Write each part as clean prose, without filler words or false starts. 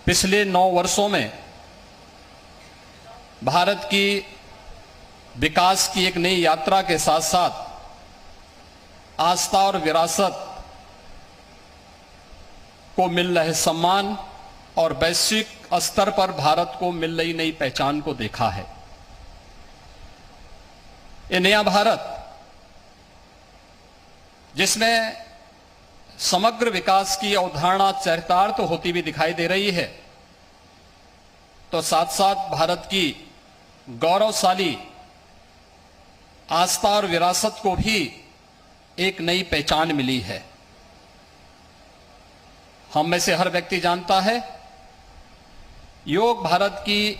पिछले 9 वर्षों में भारत की विकास की एक नई यात्रा के साथ साथ आस्था और विरासत को मिल रहे सम्मान और वैश्विक स्तर पर भारत को मिल रही नई पहचान को देखा है। ये नया भारत जिसमें समग्र विकास की अवधारणा चरितार्थ होती हुई दिखाई दे रही है, तो साथ साथ भारत की गौरवशाली आस्था और विरासत को भी एक नई पहचान मिली है। हम में से हर व्यक्ति जानता है, योग भारत की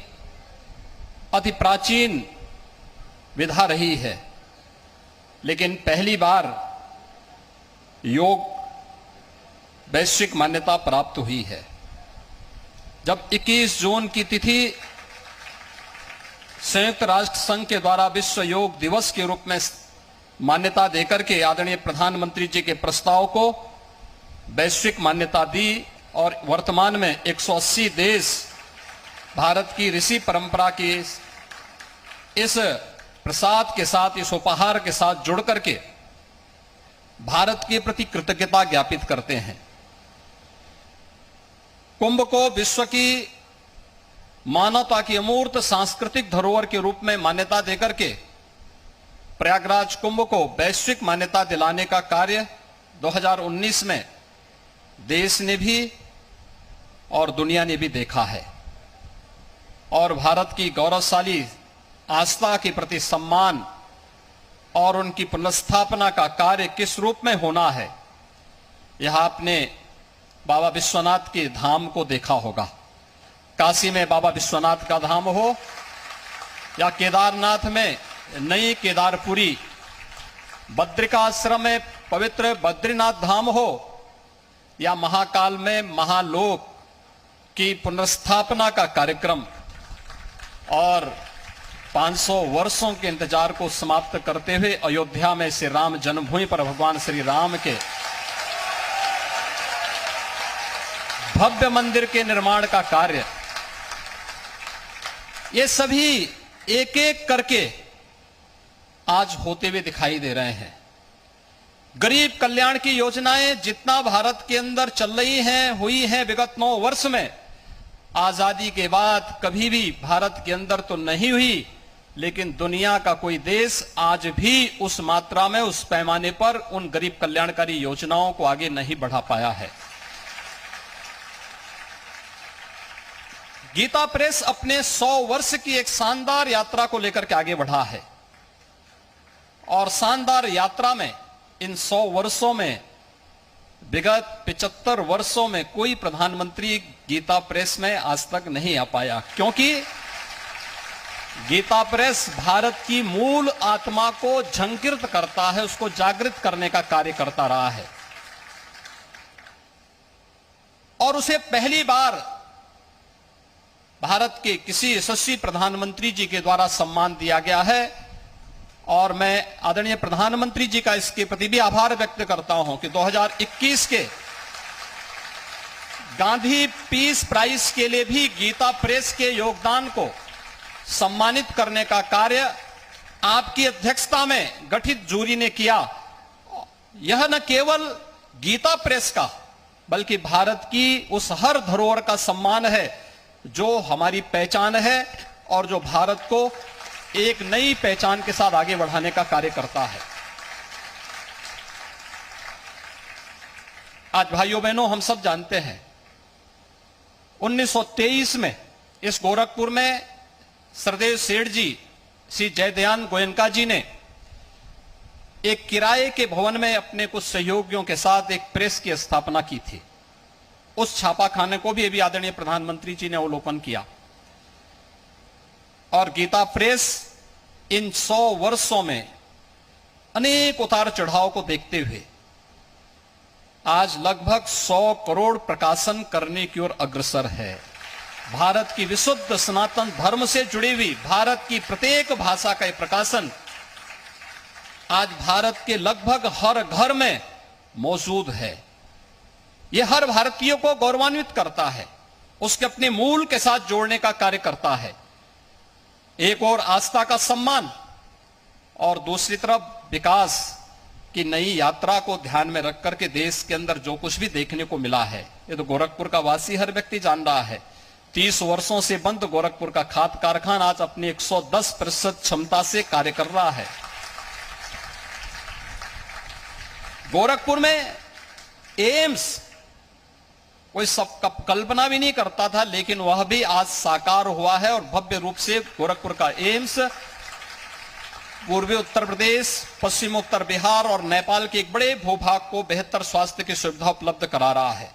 अति प्राचीन विधा रही है, लेकिन पहली बार योग वैश्विक मान्यता प्राप्त हुई है। जब 21 जून की तिथि संयुक्त राष्ट्र संघ के द्वारा विश्व योग दिवस के रूप में मान्यता देकर के आदरणीय प्रधानमंत्री जी के प्रस्ताव को वैश्विक मान्यता दी और वर्तमान में 180 देश भारत की ऋषि परंपरा के इस प्रसाद के साथ, इस उपहार के साथ जुड़ करके भारत के प्रति कृतज्ञता ज्ञापित करते हैं। कुंभ को विश्व की मानवता की अमूर्त सांस्कृतिक धरोहर के रूप में मान्यता देकर के प्रयागराज कुंभ को वैश्विक मान्यता दिलाने का कार्य 2019 में देश ने भी और दुनिया ने भी देखा है। और भारत की गौरवशाली आस्था के प्रति सम्मान और उनकी पुनर्स्थापना का कार्य किस रूप में होना है, यह आपने बाबा विश्वनाथ के धाम को देखा होगा। काशी में बाबा विश्वनाथ का धाम हो या केदारनाथ में नई केदारपुरी, बद्रिकाश्रम में पवित्र बद्रीनाथ धाम हो या महाकाल में महालोक की पुनर्स्थापना का कार्यक्रम और 500 वर्षों के इंतजार को समाप्त करते हुए अयोध्या में श्री राम जन्मभूमि पर भगवान श्री राम के भव्य मंदिर के निर्माण का कार्य, ये सभी एक एक करके आज होते हुए दिखाई दे रहे हैं। गरीब कल्याण की योजनाएं जितना भारत के अंदर चल रही हैं, हुई हैं विगत 9 वर्ष में, आजादी के बाद कभी भी भारत के अंदर तो नहीं हुई, लेकिन दुनिया का कोई देश आज भी उस मात्रा में, उस पैमाने पर उन गरीब कल्याणकारी योजनाओं को आगे नहीं बढ़ा पाया है। गीता प्रेस अपने 100 वर्ष की एक शानदार यात्रा को लेकर के आगे बढ़ा है और शानदार यात्रा में इन 100 वर्षों में विगत 75 वर्षों में कोई प्रधानमंत्री गीता प्रेस में आज तक नहीं आ पाया, क्योंकि गीता प्रेस भारत की मूल आत्मा को झंकृत करता है, उसको जागृत करने का कार्य करता रहा है। और उसे पहली बार भारत के किसी यशस्वी प्रधानमंत्री जी के द्वारा सम्मान दिया गया है और मैं आदरणीय प्रधानमंत्री जी का इसके प्रति भी आभार व्यक्त करता हूं कि 2021 के गांधी पीस प्राइज के लिए भी गीता प्रेस के योगदान को सम्मानित करने का कार्य आपकी अध्यक्षता में गठित जूरी ने किया। यह न केवल गीता प्रेस का बल्कि भारत की उस हर धरोहर का सम्मान है जो हमारी पहचान है और जो भारत को एक नई पहचान के साथ आगे बढ़ाने का कार्य करता है। आज भाइयों बहनों, हम सब जानते हैं 1923 में इस गोरखपुर में सरदेव सेठ जी, श्री जयदयान गोयनका जी ने एक किराए के भवन में अपने कुछ सहयोगियों के साथ एक प्रेस की स्थापना की थी। उस छापाखाने को भी अभी आदरणीय प्रधानमंत्री जी ने अवलोकन किया और गीता प्रेस इन 100 वर्षों में अनेक उतार चढ़ाव को देखते हुए आज लगभग 100 करोड़ प्रकाशन करने की ओर अग्रसर है। भारत की विशुद्ध सनातन धर्म से जुड़ी हुई भारत की प्रत्येक भाषा का प्रकाशन आज भारत के लगभग हर घर में मौजूद है। यह हर भारतीय को गौरवान्वित करता है उसके अपने मूल के साथ जोड़ने का कार्य करता है। एक और आस्था का सम्मान और दूसरी तरफ विकास की नई यात्रा को ध्यान में रख करके देश के अंदर जो कुछ भी देखने को मिला है, ये तो गोरखपुर का वासी हर व्यक्ति जान रहा है। 30 वर्षों से बंद गोरखपुर का खाद कारखाना आज अपनी 110% क्षमता से कार्य कर रहा है। गोरखपुर में एम्स कोई सब कल्पना भी नहीं करता था, लेकिन वह भी आज साकार हुआ है और भव्य रूप से गोरखपुर का एम्स पूर्वी उत्तर प्रदेश, पश्चिम उत्तर बिहार और नेपाल के एक बड़े भूभाग को बेहतर स्वास्थ्य की सुविधा उपलब्ध करा रहा है।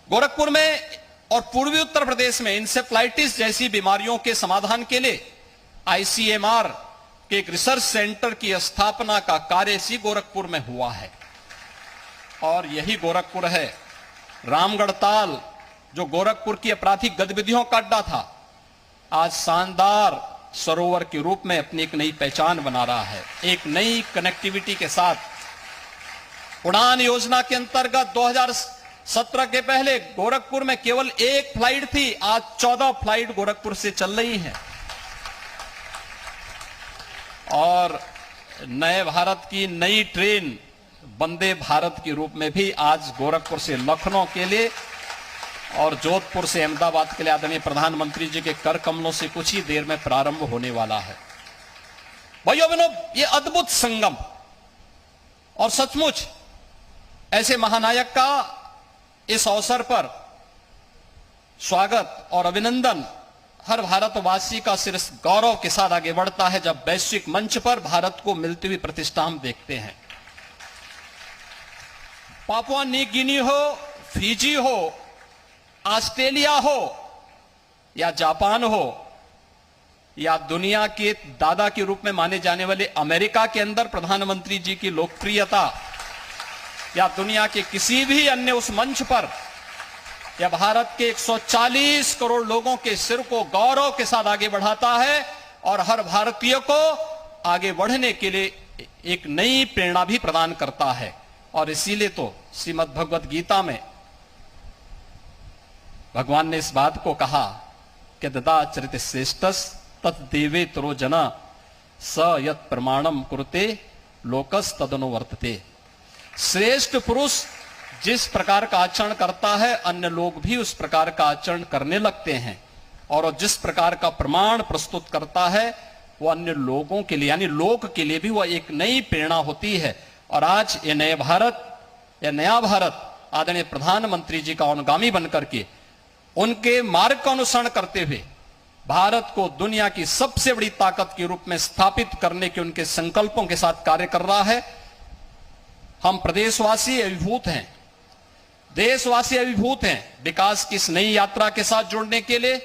गोरखपुर में और पूर्वी उत्तर प्रदेश में इंसेफ्लाइटिस जैसी बीमारियों के समाधान के लिए आईसीएमआर के एक रिसर्च सेंटर की स्थापना का कार्य इसी गोरखपुर में हुआ है। और यही गोरखपुर है रामगढ़ ताल, जो गोरखपुर की आपराधिक गतिविधियों का अड्डा था, आज शानदार सरोवर के रूप में अपनी एक नई पहचान बना रहा है। एक नई कनेक्टिविटी के साथ उड़ान योजना के अंतर्गत 2017 के पहले गोरखपुर में केवल एक फ्लाइट थी, आज 14 फ्लाइट गोरखपुर से चल रही हैं। और नए भारत की नई ट्रेन वंदे भारत के रूप में भी आज गोरखपुर से लखनऊ के लिए और जोधपुर से अहमदाबाद के लिए आदरणीय प्रधानमंत्री जी के कर कमलों से कुछ ही देर में प्रारंभ होने वाला है। भाइयों बहनों, ये अद्भुत संगम और सचमुच ऐसे महानायक का इस अवसर पर स्वागत और अभिनंदन हर भारतवासी का सिर गौरव के साथ आगे बढ़ता है जब वैश्विक मंच पर भारत को मिलती हुई प्रतिष्ठा हम देखते हैं। पापुआ न्यू गिनी हो, फिजी हो, ऑस्ट्रेलिया हो या जापान हो या दुनिया के दादा के रूप में माने जाने वाले अमेरिका के अंदर प्रधानमंत्री जी की लोकप्रियता या दुनिया के किसी भी अन्य उस मंच पर या भारत के 140 करोड़ लोगों के सिर को गौरव के साथ आगे बढ़ाता है और हर भारतीय को आगे बढ़ने के लिए एक नई प्रेरणा भी प्रदान करता है। और इसीलिए तो श्रीमद् भगवत गीता में भगवान ने इस बात को कहा कि ददाचरित श्रेष्ठस तत्देवे तरो जना स यत् प्रमाणम कुरुते लोकस तदनु वर्तते। श्रेष्ठ पुरुष जिस प्रकार का आचरण करता है, अन्य लोग भी उस प्रकार का आचरण करने लगते हैं और जिस प्रकार का प्रमाण प्रस्तुत करता है वो अन्य लोगों के लिए यानी लोक के लिए भी वह एक नई प्रेरणा होती है। और आज ये नए भारत या नया भारत आदरणीय प्रधानमंत्री जी का अनुगामी बनकर के उनके मार्ग का अनुसरण करते हुए भारत को दुनिया की सबसे बड़ी ताकत के रूप में स्थापित करने के उनके संकल्पों के साथ कार्य कर रहा है। हम प्रदेशवासी अभिभूत हैं, देशवासी अभिभूत हैं विकास की इस नई यात्रा के साथ जुड़ने के लिए,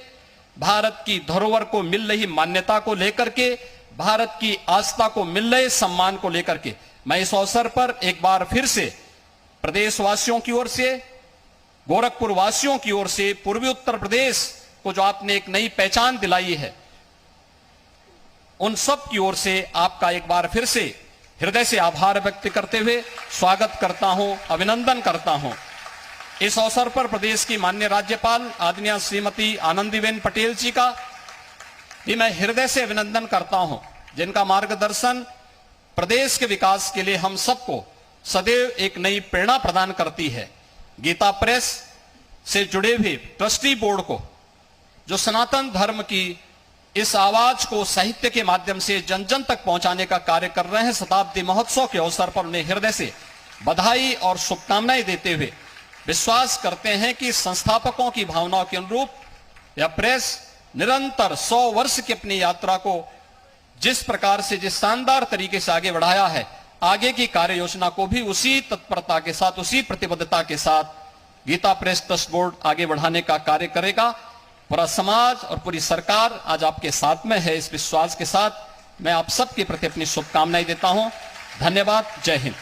भारत की धरोहर को मिल रही मान्यता को लेकर के, भारत की आस्था को मिल रहे सम्मान को लेकर के मैं इस अवसर पर एक बार फिर से प्रदेशवासियों की ओर से, गोरखपुर वासियों की ओर से, पूर्वी उत्तर प्रदेश को जो आपने एक नई पहचान दिलाई है, उन सब की ओर से आपका एक बार फिर से हृदय से आभार व्यक्त करते हुए स्वागत करता हूं, अभिनंदन करता हूं। इस अवसर पर प्रदेश की माननीय राज्यपाल आदरणीय श्रीमती आनंदीबेन पटेल जी का भी मैं हृदय से अभिनंदन करता हूं, जिनका मार्गदर्शन प्रदेश के विकास के लिए हम सबको सदैव एक नई प्रेरणा प्रदान करती है। गीता प्रेस से जुड़े हुए ट्रस्टी बोर्ड को, जो सनातन धर्म की इस आवाज को साहित्य के माध्यम से जन जन तक पहुंचाने का कार्य कर रहे हैं, शताब्दी महोत्सव के अवसर पर उन्हें हृदय से बधाई और शुभकामनाएं देते हुए विश्वास करते हैं कि संस्थापकों की भावनाओं के अनुरूप यह प्रेस निरंतर 100 वर्ष की अपनी यात्रा को जिस प्रकार से जिस शानदार तरीके से आगे बढ़ाया है, आगे की कार्य योजना को भी उसी तत्परता के साथ, उसी प्रतिबद्धता के साथ गीता प्रेस ट्रस्ट बोर्ड आगे बढ़ाने का कार्य करेगा। पूरा समाज और पूरी सरकार आज आपके साथ में है। इस विश्वास के साथ मैं आप सबके प्रति अपनी शुभकामनाएं देता हूं। धन्यवाद। जय हिंद।